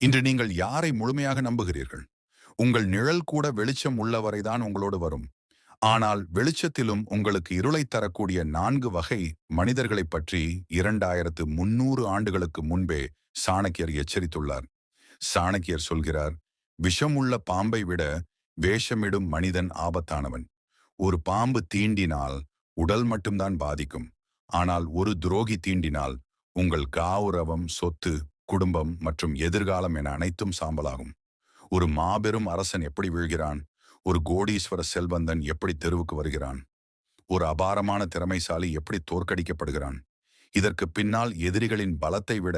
இன்று நீங்கள் யாரை முழுமையாக நம்புகிறீர்கள்? உங்கள் நிழல் கூட வெளிச்சம் உள்ளவரைதான் உங்களோடு வரும். ஆனால் வெளிச்சத்திலும் உங்களுக்கு இருளைத் தரக்கூடிய 4 வகை மனிதர்களைப் பற்றி 2300 ஆண்டுகளுக்கு முன்பே சாணக்கியர் எச்சரித்துள்ளார். சாணக்கியர் சொல்கிறார், விஷமுள்ள பாம்பை விட வேஷமிடும் மனிதன் ஆபத்தானவன். ஒரு பாம்பு தீண்டினால் உடல் மட்டும்தான் பாதிக்கும். ஆனால் ஒரு துரோகி தீண்டினால் உங்கள் கௌரவம், சொத்து, குடும்பம் மற்றும் எதிர்காலம் என அனைத்தும் சாம்பலாகும். ஒரு மாபெரும் அரசன் எப்படி வீழ்கிறான்? ஒரு கோடீஸ்வர செல்வந்தன் எப்படி தெருவுக்கு வருகிறான்? ஒரு அபாரமான திறமைசாலி எப்படி தோற்கடிக்கப்படுகிறான்? இதற்கு பின்னால் எதிரிகளின் பலத்தை விட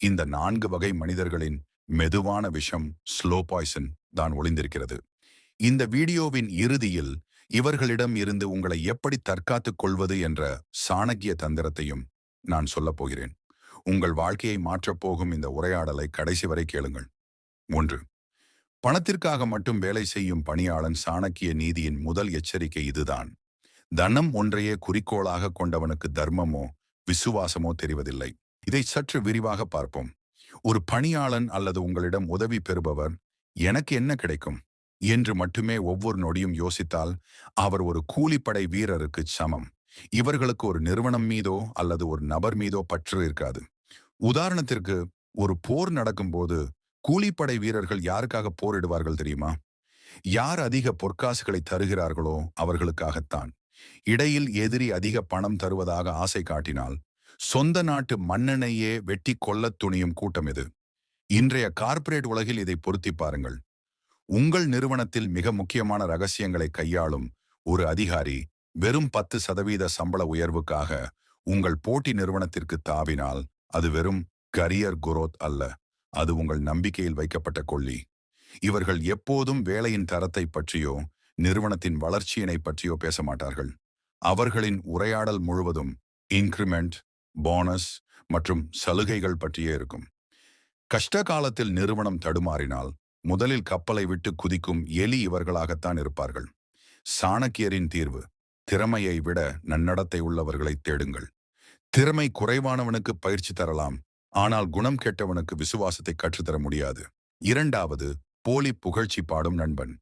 இந்த 4 வகை மனிதர்களின் மெதுவான விஷம், ஸ்லோ பாய்சன் தான் ஒளிந்திருக்கிறது. இந்த வீடியோவின் இறுதியில் இவர்களிடம் இருந்து உங்களை எப்படி தற்காத்துக் கொள்வது என்ற சாணக்கிய தந்திரத்தையும் நான் சொல்லப் போகிறேன். உங்கள் வாழ்க்கையை மாற்றப் போகும் இந்த உரையாடலை கடைசி வரை கேளுங்கள். 1. பணத்திற்காக மட்டும் வேலை செய்யும் பணியாளன். சாணக்கிய நீதியின் முதல் எச்சரிக்கை இதுதான். தனம் ஒன்றையே குறிக்கோளாக கொண்டவனுக்கு தர்மமோ விசுவாசமோ தெரிவதில்லை. இதை சற்று விரிவாக பார்ப்போம். ஒரு பணியாளன் அல்லது உங்களிடம் உதவி பெறுபவர் எனக்கு என்ன கிடைக்கும் என்று மட்டுமே ஒவ்வொரு நொடியும் யோசித்தால் அவர் ஒரு கூலிப்படை வீரருக்கு சமம். இவர்களுக்கு ஒரு நிறுவனம் மீதோ அல்லது ஒரு நபர் மீதோ பற்று இருக்காது. உதாரணத்திற்கு, ஒரு போர் நடக்கும்போது கூலிப்படை வீரர்கள் யாருக்காக போரிடுவார்கள் தெரியுமா? யார் அதிக பொற்காசுகளை தருகிறார்களோ அவர்களுக்காகத்தான். இடையில் எதிரி அதிக பணம் தருவதாக ஆசை காட்டினால் சொந்த நாட்டு மன்னனையே வெட்டி கொல்லத் துணியும் கூட்டம் இது. இன்றைய கார்ப்பரேட் உலகில் இதை பொருத்தி பாருங்கள். உங்கள் நிறுவனத்தில் மிக முக்கியமான ரகசியங்களை கையாளும் ஒரு அதிகாரி வெறும் 10% சம்பள உயர்வுக்காக உங்கள் போட்டி நிறுவனத்திற்கு தாவினால் அது வெறும் கரியர் குரோத் அல்ல, அது உங்கள் நம்பிக்கையில் வைக்கப்பட்ட கொள்ளி. இவர்கள் எப்போதும் வேலையின் தரத்தை பற்றியோ நிறுவனத்தின் வளர்ச்சியினை பற்றியோ பேச மாட்டார்கள். அவர்களின் உரையாடல் முழுவதும் இன்கிரிமெண்ட், போனஸ் மற்றும் சலுகைகள் பற்றியே இருக்கும். கஷ்ட காலத்தில் நிறுவனம் தடுமாறினால் முதலில் கப்பலை விட்டு குதிக்கும் எலி இவர்களாகத்தான் இருப்பார்கள். சாணக்கியரின் தீர்வு: திறமையை விட நன்னடத்தை உள்ளவர்களை தேடுங்கள். திறமை குறைவானவனுக்கு பயிற்சி தரலாம், ஆனால் குணம் கெட்டவனுக்கு விசுவாசத்தை கற்றுத்தர முடியாது. 2. போலி புகழ்ச்சி பாடும் நண்பன்.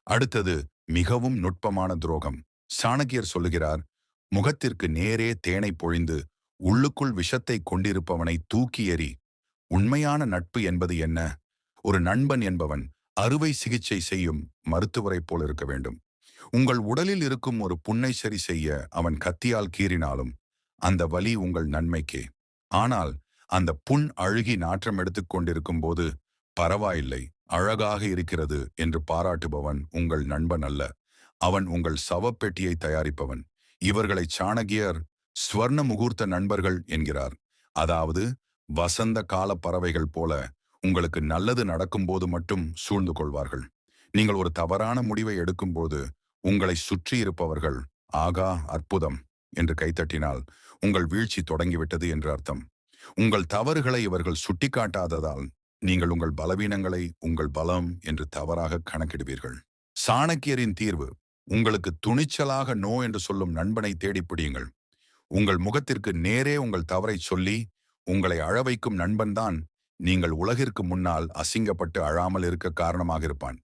அடுத்தது மிகவும் நுட்பமான துரோகம். சாணக்கியர் சொல்லுகிறார், முகத்திற்கு நேரே தேனை பொழிந்து உள்ளுக்குள் விஷத்தை கொண்டிருப்பவனை தூக்கி எறி. உண்மையான நட்பு என்பது என்ன? ஒரு நண்பன் என்பவன் அறுவை சிகிச்சை செய்யும் மருத்துவரைப் போல் இருக்க வேண்டும். உங்கள் உடலில் இருக்கும் ஒரு புண்ணை சரி செய்ய அவன் கத்தியால் கீறினாலும் அந்த வலி உங்கள் நன்மைக்கே. ஆனால் அந்த புண் அழுகி நாற்றம் எடுத்துக் கொண்டிருக்கும் போது பரவாயில்லை, அழகாக இருக்கிறது என்று பாராட்டுபவன் உங்கள் நண்பன் அல்ல, அவன் உங்கள் சவப்பெட்டியை தயாரிப்பவன். இவர்களை சாணக்கியர் ஸ்வர்ண முகூர்த்த நண்பர்கள் என்கிறார். அதாவது வசந்த கால பறவைகள் போல உங்களுக்கு நல்லது நடக்கும்போது மட்டும் சூழ்ந்து கொள்வார்கள். நீங்கள் ஒரு தவறான முடிவை எடுக்கும்போது உங்களை சுற்றி இருப்பவர்கள் ஆகா அற்புதம் என்று கைத்தட்டினால் உங்கள் வீழ்ச்சி தொடங்கிவிட்டது என்று அர்த்தம். உங்கள் தவறுகளை இவர்கள் சுட்டிக்காட்டாததால் நீங்கள் உங்கள் பலவீனங்களை உங்கள் பலம் என்று தவறாக கணக்கிடுவீர்கள். சாணக்கியரின் தீர்வு: உங்களுக்கு துணிச்சலாக நோ என்று சொல்லும் நண்பனை தேடிப் பிடியுங்கள். உங்கள் முகத்திற்கு நேரே உங்கள் தவறை சொல்லி உங்களை அழ வைக்கும் நண்பன்தான் நீங்கள் உலகிற்கு முன்னால் அசிங்கப்பட்டு அழாமல் இருக்க காரணமாக இருப்பான்.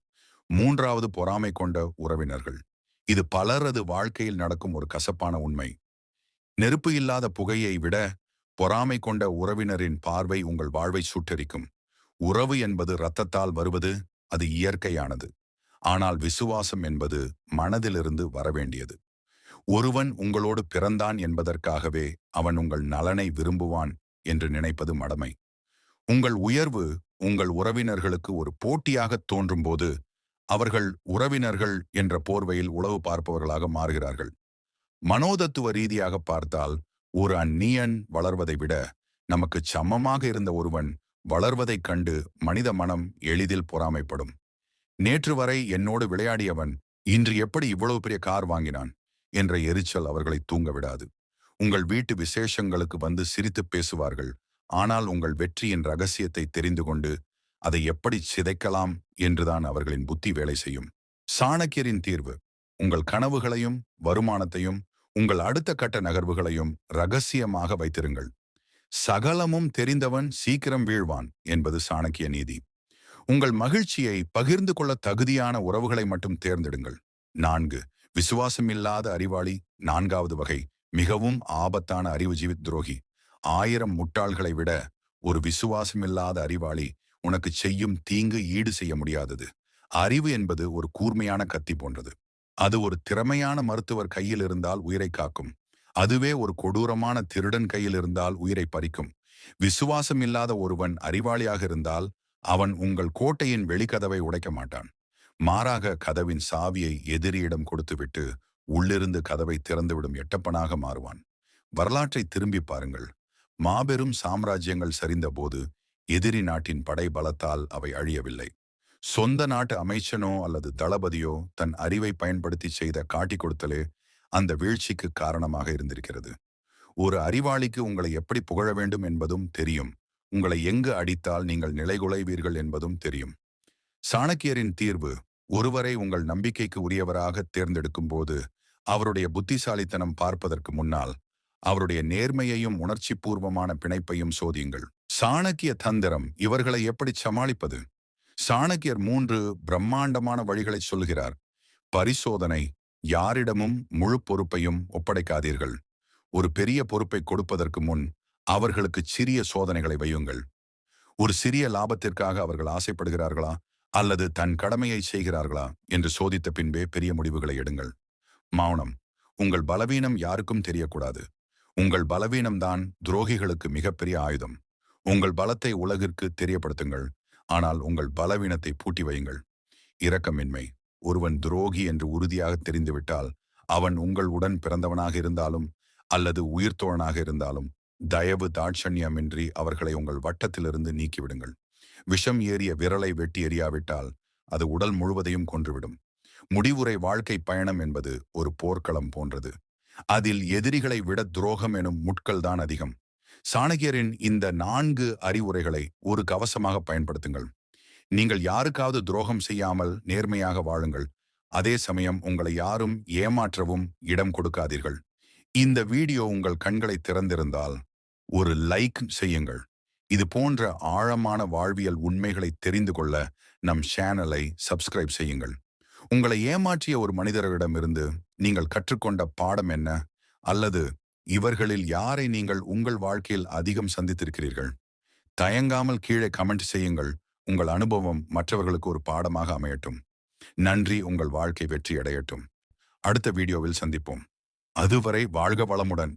3. பொறாமை கொண்ட உறவினர்கள். இது பலரது வாழ்க்கையில் நடக்கும் ஒரு கசப்பான உண்மை. நெருப்பு இல்லாத புகையை விட பொறாமை கொண்ட உறவினரின் பார்வை உங்கள் வாழ்வை சுட்டெரிக்கும். உறவு என்பது இரத்தத்தால் வருவது, அது இயற்கையானது. ஆனால் விசுவாசம் என்பது மனதிலிருந்து வரவேண்டியது. ஒருவன் உங்களோடு பிறந்தான் என்பதற்காகவே அவன் உங்கள் நலனை விரும்புவான் என்று நினைப்பது மடமை. உங்கள் உயர்வு உங்கள் உறவினர்களுக்கு ஒரு போட்டியாக தோன்றும்போது அவர்கள் உறவினர்கள் என்ற போர்வையில் உளவு பார்ப்பவர்களாக மாறுகிறார்கள். மனோதத்துவ ரீதியாக பார்த்தால் ஒரு அந்நியன் வளர்வதை விட நமக்கு சமமாக இருந்த ஒருவன் வளர்வதைக் கண்டு மனித மனம் எளிதில் பொறாமைப்படும். நேற்று வரை என்னோடு விளையாடியவன் இன்று எப்படி இவ்வளவு பெரிய கார் வாங்கினான் என்ற எரிச்சல் அவர்களை தூங்க விடாது. உங்கள் வீட்டு விசேஷங்களுக்கு வந்து சிரித்து பேசுவார்கள், ஆனால் உங்கள் வெற்றியின் ரகசியத்தை தெரிந்து கொண்டு அதை எப்படி சிதைக்கலாம் என்றுதான் அவர்களின் புத்தி வேலை செய்யும். சாணக்கியரின் தீர்வு: உங்கள் கனவுகளையும் வருமானத்தையும் உங்கள் அடுத்த கட்ட நகர்வுகளையும் ரகசியமாக வைத்திருங்கள். சகலமும் தெரிந்தவன் சீக்கிரம் வீழ்வான் என்பது சாணக்கிய நீதி. உங்கள் மகிழ்ச்சியை பகிர்ந்து கொள்ள தகுதியான உறவுகளை மட்டும் தேர்ந்தெடுங்கள். 4. விசுவாசமில்லாத அறிவாளி. 4வது வகை மிகவும் ஆபத்தான அறிவுஜீவி துரோகி. 1000 முட்டாள்களை விட ஒரு விசுவாசமில்லாத அறிவாளி உனக்கு செய்யும் தீங்கு ஈடு செய்ய முடியாதது. அறிவு என்பது ஒரு கூர்மையான கத்தி போன்றது. அது ஒரு திறமையான மருத்துவர் கையில் இருந்தால் உயிரை காக்கும். அதுவே ஒரு கொடூரமான திருடன் கையில் இருந்தால் உயிரை பறிக்கும். விசுவாசம் இல்லாத ஒருவன் அறிவாளியாக இருந்தால் அவன் உங்கள் கோட்டையின் வெளிக்கதவை உடைக்க மாட்டான். மாறாக கதவின் சாவியை எதிரியிடம் கொடுத்துவிட்டு உள்ளிருந்து கதவை திறந்துவிடும் எட்டப்பனாக மாறுவான். வரலாற்றை திரும்பி பாருங்கள். மாபெரும் சாம்ராஜ்யங்கள் சரிந்தபோது எதிரி நாட்டின் படை பலத்தால் அவை அழியவில்லை. சொந்த நாட்டு அமைச்சனோ அல்லது தளபதியோ தன் அறிவை பயன்படுத்தி செய்த காட்டி கொடுத்தலே அந்த வீழ்ச்சிக்கு காரணமாக இருந்திருக்கிறது. ஒரு அறிவாளிக்கு உங்களை எப்படி புகழ வேண்டும் என்பதும் தெரியும். உங்களை எங்கு அடித்தால் நீங்கள் நிலைகுலைவீர்கள் என்பதும் தெரியும். சாணக்கியரின் தீர்வு: ஒருவரை உங்கள் நம்பிக்கைக்கு உரியவராக தேர்ந்தெடுக்கும் போது அவருடைய புத்திசாலித்தனம் பார்ப்பதற்கு முன்னால் அவருடைய நேர்மையையும் உணர்ச்சி பூர்வமான பிணைப்பையும் சோதியுங்கள். சாணக்கிய தந்திரம்: இவர்களை எப்படி சமாளிப்பது? சாணக்கியர் 3 பிரம்மாண்டமான வழிகளை சொல்கிறார். பரிசோதனை: யாரிடமும் முழு பொறுப்பையும் ஒப்படைக்காதீர்கள். ஒரு பெரிய பொறுப்பை கொடுப்பதற்கு முன் அவர்களுக்கு சிறிய சோதனைகளை வையுங்கள். ஒரு சிறிய லாபத்திற்காக அவர்கள் ஆசைப்படுகிறார்களா அல்லது தன் கடமையை செய்கிறார்களா என்று சோதித்த பின்பே பெரிய முடிவுகளை எடுங்கள். மௌனம்: உங்கள் பலவீனம் யாருக்கும் தெரியக்கூடாது. உங்கள் பலவீனம்தான் துரோகிகளுக்கு மிகப்பெரிய ஆயுதம். உங்கள் பலத்தை உலகிற்கு தெரியப்படுத்துங்கள், ஆனால் உங்கள் பலவீனத்தை பூட்டி வையுங்கள். இரக்கமின்மை: ஒருவன் துரோகி என்று உறுதியாக தெரிந்துவிட்டால் அவன் உங்கள் உடன் பிறந்தவனாக இருந்தாலும் அல்லது உயிர்த்தோழனாக இருந்தாலும் தயவு தாட்சண்யமின்றி அவர்களை உங்கள் வட்டத்திலிருந்து நீக்கிவிடுங்கள். விஷம் ஏறிய விரலை வெட்டி எறியாவிட்டால் அது உடல் முழுவதையும் கொன்றுவிடும். முடிவுரை: வாழ்க்கை பயணம் என்பது ஒரு போர்க்களம் போன்றது. அதில் எதிரிகளை விட துரோகம் எனும் முட்கள் தான் அதிகம். சாணக்கியரின் இந்த 4 அறிவுரைகளை ஒரு கவசமாக பயன்படுத்துங்கள். நீங்கள் யாருக்காவது துரோகம் செய்யாமல் நேர்மையாக வாழுங்கள். அதே சமயம் உங்களை யாரும் ஏமாற்றவும் இடம் கொடுக்காதீர்கள். இந்த வீடியோ உங்கள் கண்களை திறந்திருந்தால் ஒரு லைக் செய்யுங்கள். இது போன்ற ஆழமான வாழ்வியல் உண்மைகளை தெரிந்து கொள்ள நம் சேனலை சப்ஸ்கிரைப் செய்யுங்கள். உங்களை ஏமாற்றிய ஒரு மனிதரிடமிருந்து நீங்கள் கற்றுக்கொண்ட பாடம் என்ன? அல்லது இவர்களில் யாரை நீங்கள் உங்கள் வாழ்க்கையில் அதிகம் சந்தித்திருக்கிறீர்கள்? தயங்காமல் கீழே கமெண்ட் செய்யுங்கள். உங்கள் அனுபவம் மற்றவர்களுக்கு ஒரு பாடமாக அமையட்டும். நன்றி. உங்கள் வாழ்க்கை வெற்றி அடையட்டும். அடுத்த வீடியோவில் சந்திப்போம். அதுவரை வாழ்க வளமுடன்.